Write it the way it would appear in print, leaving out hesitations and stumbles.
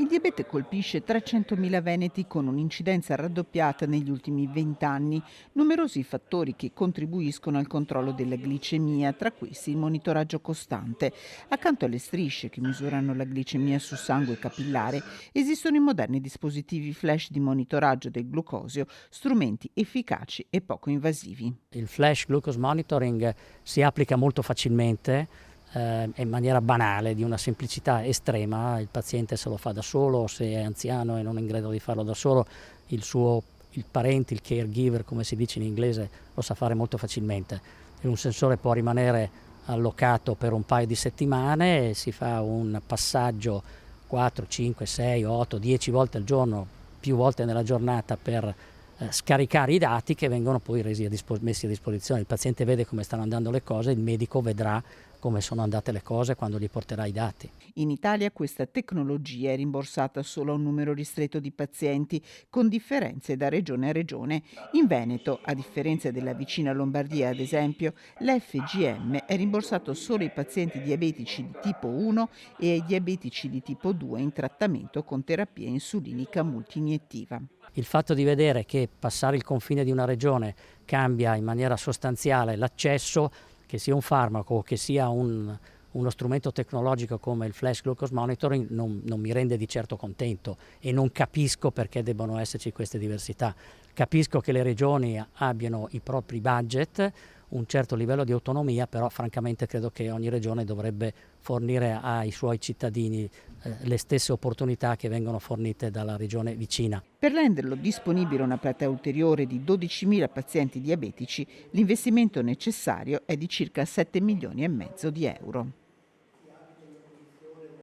Il diabete colpisce 300.000 veneti con un'incidenza raddoppiata negli ultimi 20 anni. Numerosi fattori che contribuiscono al controllo della glicemia, tra questi il monitoraggio costante. Accanto alle strisce che misurano la glicemia su sangue capillare, esistono i moderni dispositivi flash di monitoraggio del glucosio, strumenti efficaci e poco invasivi. Il flash glucose monitoring si applica molto facilmente, in maniera banale, di una semplicità estrema. Il paziente se lo fa da solo, se è anziano e non è in grado di farlo da solo, il parente, il caregiver come si dice in inglese, lo sa fare molto facilmente. Un sensore può rimanere allocato per un paio di settimane e si fa un passaggio 4, 5, 6, 8, 10 volte al giorno, più volte nella giornata, per scaricare i dati che vengono poi messi a disposizione. Il paziente vede come stanno andando le cose, il medico vedrà come sono andate le cose quando gli porterà i dati. In Italia questa tecnologia è rimborsata solo a un numero ristretto di pazienti, con differenze da regione a regione. In Veneto, a differenza della vicina Lombardia ad esempio, l'FGM è rimborsato solo ai pazienti diabetici di tipo 1 e ai diabetici di tipo 2 in trattamento con terapia insulinica multiiniettiva. Il fatto di vedere che passare il confine di una regione cambia in maniera sostanziale l'accesso, che sia un farmaco o che sia uno strumento tecnologico come il flash glucose monitoring, non mi rende di certo contento e non capisco perché debbano esserci queste diversità. Capisco che le regioni abbiano i propri budget, un certo livello di autonomia, però francamente credo che ogni regione dovrebbe fornire ai suoi cittadini le stesse opportunità che vengono fornite dalla regione vicina. Per renderlo disponibile a una platea ulteriore di 12.000 pazienti diabetici, l'investimento necessario è di circa 7 milioni e mezzo di euro.